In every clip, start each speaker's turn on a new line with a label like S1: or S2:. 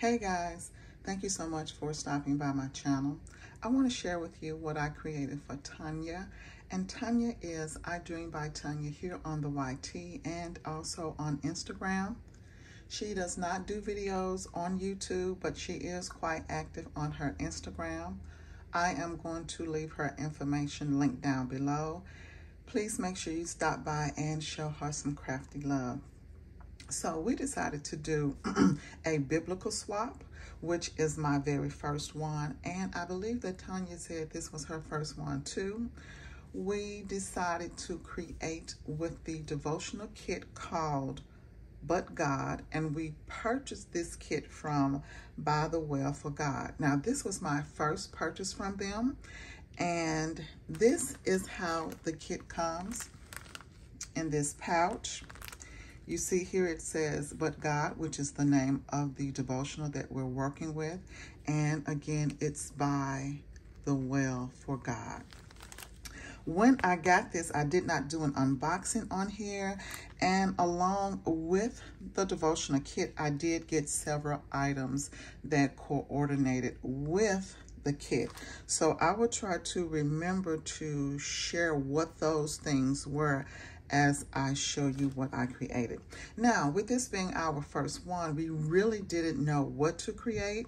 S1: Hey guys, thank you so much for stopping by my channel. I want to share with you what I created for Tanya. And Tanya is Outgoing by Tanya here on the YT and also on Instagram. She does not do videos on YouTube, but she is quite active on her Instagram. I am going to leave her information linked down below. Please make sure you stop by and show her some crafty love. So we decided to do a biblical swap, which is my very first one. And I believe that Tanya said this was her first one too. We decided to create with the devotional kit called But God, and we purchased this kit from By the Well for God. Now, this was my first purchase from them, and this is how the kit comes in this pouch. You see here it says, But God, which is the name of the devotional that we're working with. And again, it's By the Well for God. When I got this, I did not do an unboxing on here. And along with the devotional kit, I did get several items that coordinated with the kit. So I will try to remember to share what those things were as I show you what I created. Now, with this being our first one, we really didn't know what to create,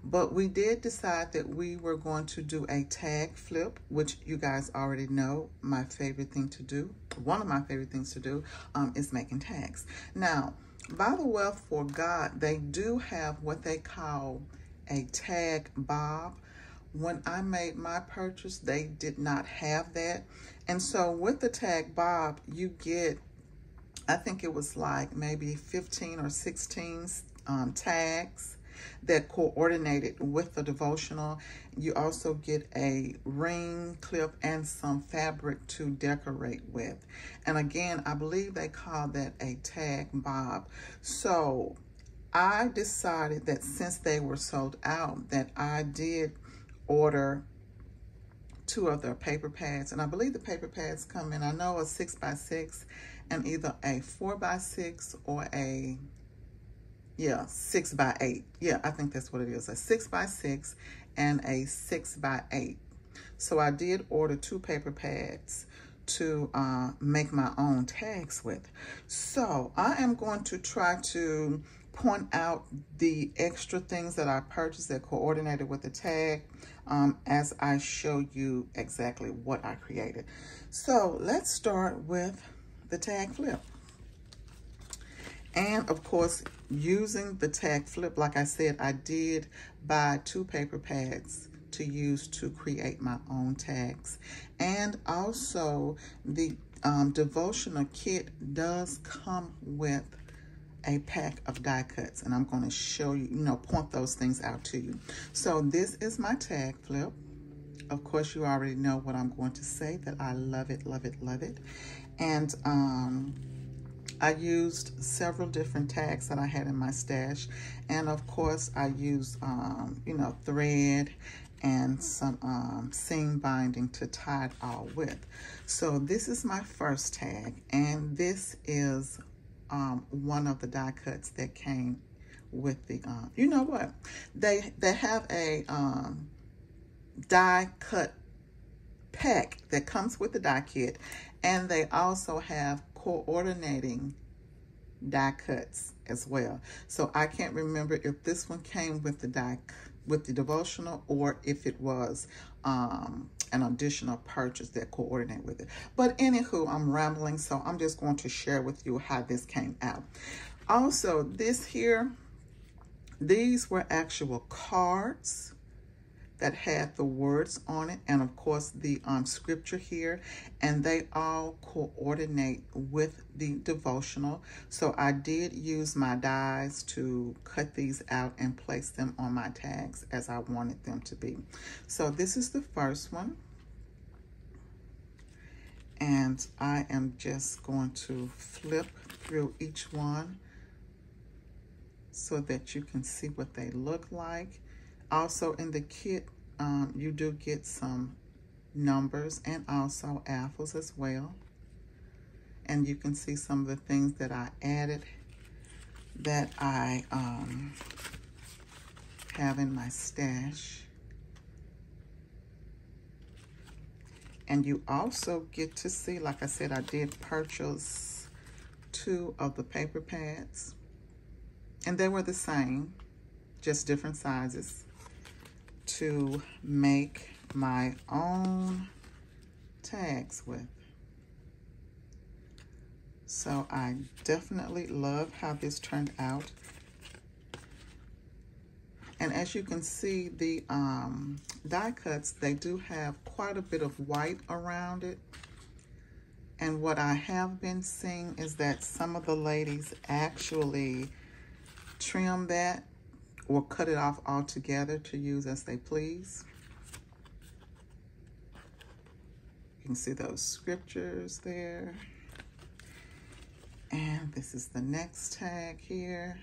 S1: but we did decide that we were going to do a tag flip, which you guys already know my favorite thing to do. One of my favorite things to do is making tags. Now, By the Well for God, they do have what they call a tag bob. When I made my purchase, they did not have that. And so with the tag bob, you get, I think it was like maybe 15 or 16 tags that coordinated with the devotional. You also get a ring clip and some fabric to decorate with. And again, I believe they call that a tag bob. So I decided that since they were sold out, that I did order 2 of their paper pads, and I believe the paper pads come in, I know, a 6x6 and either a 4x6 or a 6x8. Yeah, I think that's what it is, a 6x6 and a 6x8. So I did order 2 paper pads to make my own tags with. So I am going to try to point out the extra things that I purchased that coordinated with the tag as I show you exactly what I created. So let's start with the tag flip. And of course, using the tag flip, like I said, I did buy 2 paper pads to use to create my own tags. And also the devotional kit does come with a pack of die cuts, and I'm going to show you, point those things out to you. So this is my tag flip. Of course, you already know what I'm going to say, that I love it, love it, love it. And I used several different tags that I had in my stash. And of course, I used, thread and some seam binding to tie it all with. So this is my first tag, and this is one of the die cuts that came with the, you know what? They have a die cut pack that comes with the die kit, and they also have coordinating die cuts as well. So I can't remember if this one came with the devotional or if it was an additional purchase that coordinate with it. But anywho, I'm rambling, so I'm just going to share with you how this came out. Also, this here, these were actual cards that had the words on it, and of course the scripture here, and they all coordinate with the devotional. So I did use my dies to cut these out and place them on my tags as I wanted them to be. So this is the first one, and I am just going to flip through each one so that you can see what they look like. Also in the kit, you do get some numbers and also apples as well. And you can see some of the things that I added that I have in my stash. And you also get to see, like I said, I did purchase 2 of the paper pads. And they were the same, just different sizes, to make my own tags with. So I definitely love how this turned out. And as you can see, the die cuts, they do have quite a bit of white around it. And what I have been seeing is that some of the ladies actually trim that or cut it off altogether to use as they please. You can see those scriptures there. And this is the next tag here.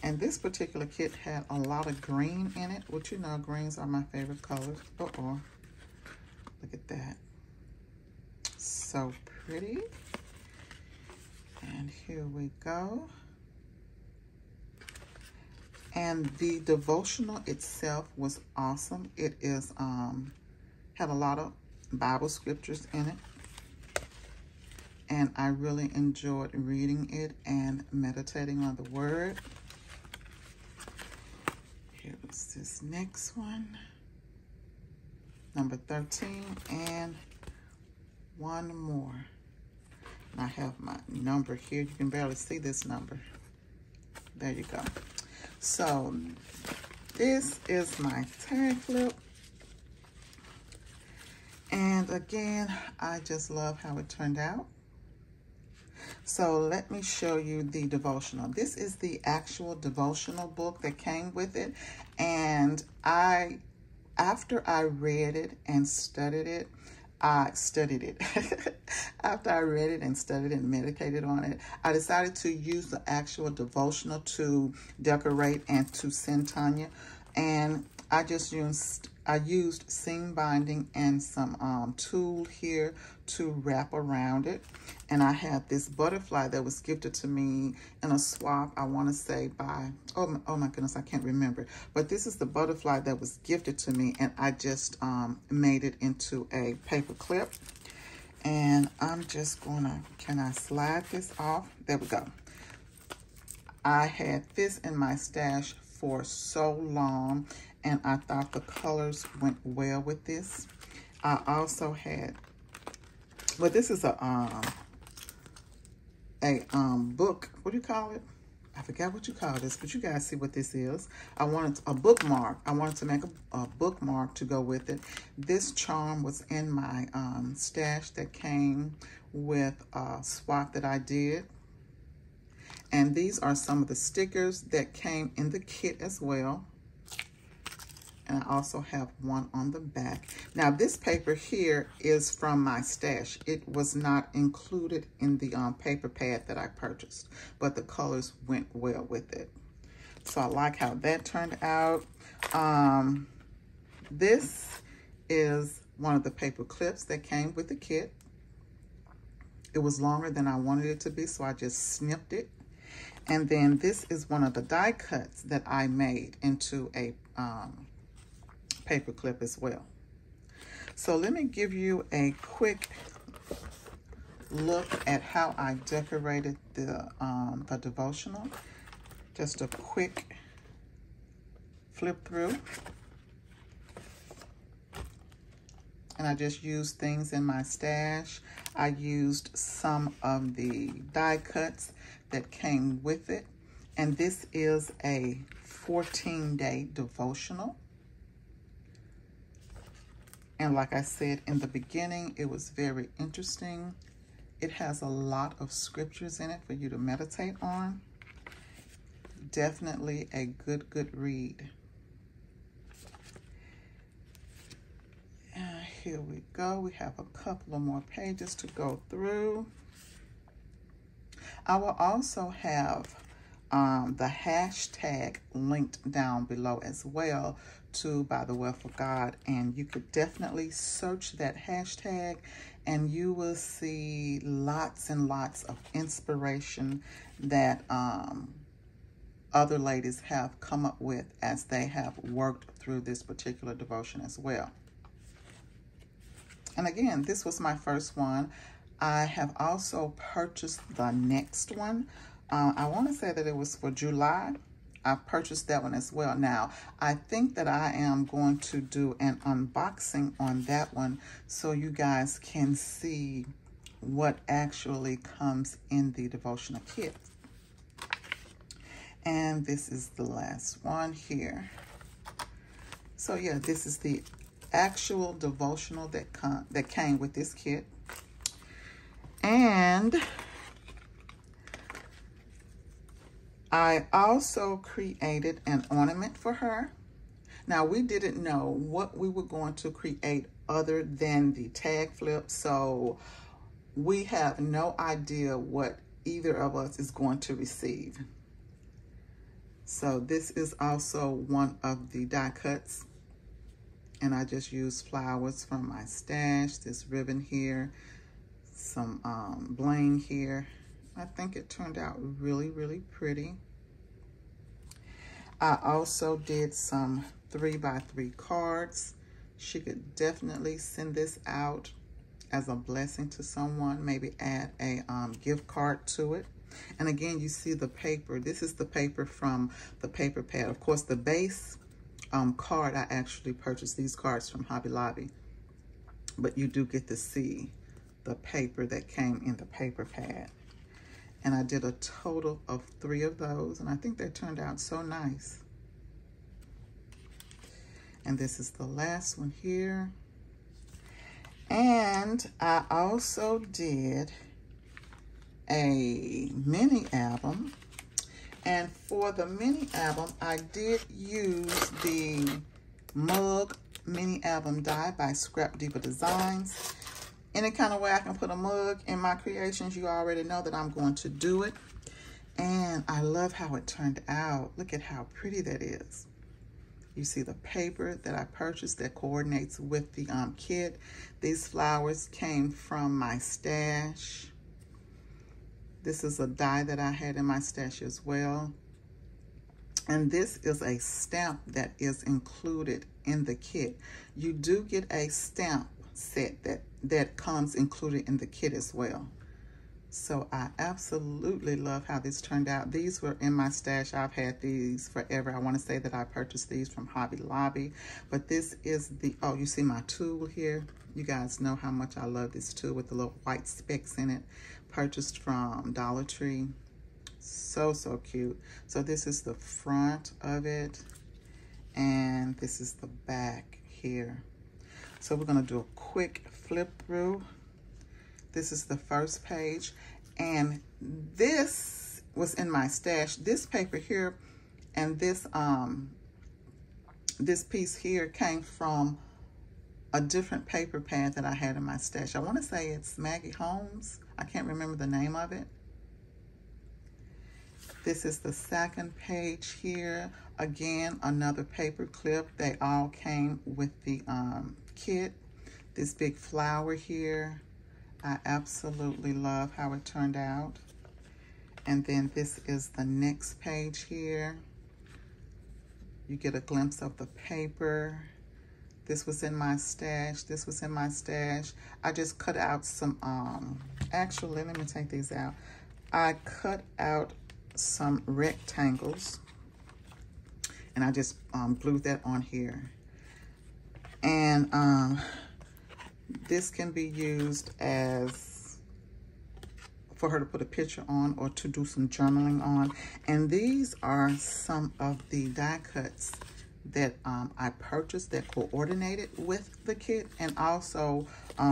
S1: And this particular kit had a lot of green in it, which, you know, greens are my favorite colors. Uh-oh, look at that. So pretty. And here we go. And the devotional itself was awesome. It is had a lot of Bible scriptures in it. And I really enjoyed reading it and meditating on the word. Here's this next one, number 13, and one more. And I have my number here. You can barely see this number. There you go. So this is my tag flip. And again, I just love how it turned out. So let me show you the devotional. This is the actual devotional book that came with it. And after I read it and studied it, after I read it and studied and meditated on it, I decided to use the actual devotional to decorate and to send Tanya. And I used seam binding and some tulle here to wrap around it. And I had this butterfly that was gifted to me in a swap, I want to say by, oh my goodness, I can't remember. But this is the butterfly that was gifted to me, and I just made it into a paper clip. And I'm just gonna, can I slide this off? There we go. I had this in my stash for so long, and I thought the colors went well with this. I also had, well, this is a book, what do you call it? I forgot what you call this, but you guys see what this is. I wanted a bookmark. I wanted to make a bookmark to go with it. This charm was in my stash that came with a swap that I did. And these are some of the stickers that came in the kit as well. And I also have one on the back. Now, this paper here is from my stash. It was not included in the paper pad that I purchased, but the colors went well with it. So I like how that turned out. This is one of the paper clips that came with the kit. It was longer than I wanted it to be, so I just snipped it. And then this is one of the die cuts that I made into a paper clip as well. So let me give you a quick look at how I decorated the devotional. Just a quick flip through. And I just used things in my stash. I used some of the die cuts that came with it. And this is a 14-day devotional. And like I said in the beginning, it was very interesting. It has a lot of scriptures in it for you to meditate on. Definitely a good read. And here we go. We have a couple of more pages to go through. I will also have the hashtag linked down below as well to By the Wealth of God, and you could definitely search that hashtag and you will see lots and lots of inspiration that other ladies have come up with as they have worked through this particular devotion as well. And again, this was my first one. I have also purchased the next one. I want to say that it was for July. I purchased that one as well. Now, I think that I am going to do an unboxing on that one so you guys can see what actually comes in the devotional kit. And this is the last one here. So yeah, this is the actual devotional that came with this kit. And I also created an ornament for her. Now, we didn't know what we were going to create other than the tag flip, so we have no idea what either of us is going to receive. So this is also one of the die cuts, and I just used flowers from my stash, this ribbon here, some bling here. I think it turned out really, really pretty. I also did some 3x3 cards. She could definitely send this out as a blessing to someone, maybe add a gift card to it. And again, you see the paper. This is the paper from the paper pad. Of course, the base card, I actually purchased these cards from Hobby Lobby. But you do get to see the paper that came in the paper pad. And I did a total of 3 of those, and I think they turned out so nice. And this is the last one here. And I also did a mini album. And for the mini album, I did use the mug mini album die by Crafty Designs. Any kind of way I can put a mug in my creations, you already know that I'm going to do it. And I love how it turned out. Look at how pretty that is. You see the paper that I purchased that coordinates with the kit. These flowers came from my stash. This is a die that I had in my stash as well. And this is a stamp that is included in the kit. You do get a stamp set that comes included in the kit as well. So I absolutely love how this turned out. These were in my stash. I've had these forever. I want to say that I purchased these from Hobby Lobby. But this is the, oh, you see my tool here? You guys know how much I love this tool with the little white specks in it. Purchased from Dollar Tree. So, so cute. So this is the front of it. And this is the back here. So we're going to do a quick flip through. This is the first page. And this was in my stash. This paper here and this piece here came from a different paper pad that I had in my stash. I want to say it's Maggie Holmes. I can't remember the name of it. This is the second page here. Again, another paper clip. They all came with the kit. This big flower here. I absolutely love how it turned out. And then this is the next page here. You get a glimpse of the paper. This was in my stash. This was in my stash. I just cut out some, actually, let me take these out. I cut out some rectangles and I just glued that on here. And this can be used as for her to put a picture on or to do some journaling on. And these are some of the die cuts that I purchased that coordinated with the kit, and also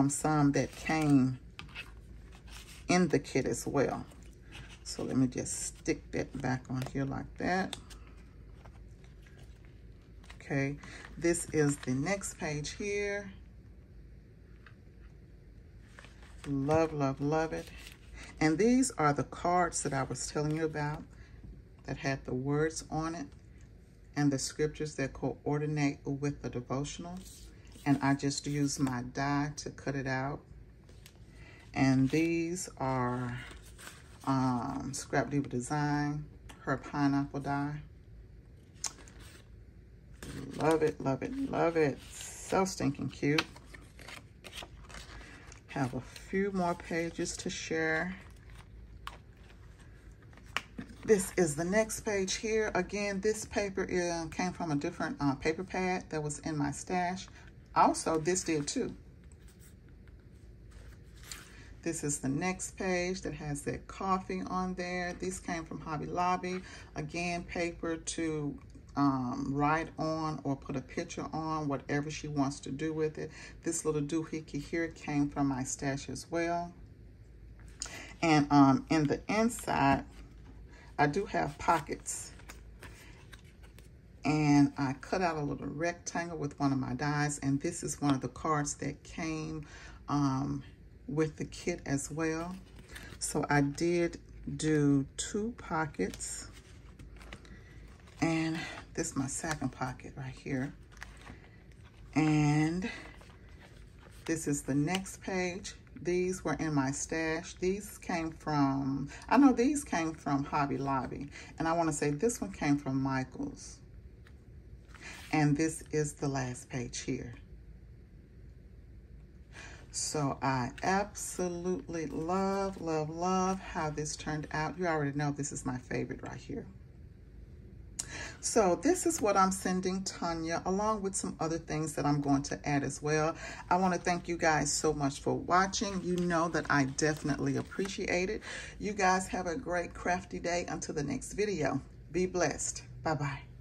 S1: some that came in the kit as well. So let me just stick that back on here like that. Okay, this is the next page here. Love, love, love it. And these are the cards that I was telling you about that had the words on it and the scriptures that coordinate with the devotional. And I just used my die to cut it out. And these are Crafty Design, her pineapple die. Love it, love it, love it. So stinking cute. Have a few more pages to share. This is the next page here. Again, this paper came from a different paper pad that was in my stash. Also, this did too. This is the next page that has that coffee on there. These came from Hobby Lobby. Again, paper to write on or put a picture on, whatever she wants to do with it. This little doohickey here came from my stash as well. And in the inside, I do have pockets. And I cut out a little rectangle with one of my dies, and this is one of the cards that came with the kit as well. So I did do 2 pockets, and this is my second pocket right here. And this is the next page. These were in my stash. These came from, I know these came from Hobby Lobby, and I want to say this one came from Michael's. And this is the last page here. So I absolutely love, love, love how this turned out. You already know this is my favorite right here. So this is what I'm sending Tanya, along with some other things that I'm going to add as well. I want to thank you guys so much for watching. You know that I definitely appreciate it. You guys have a great crafty day until the next video. Be blessed. Bye-bye.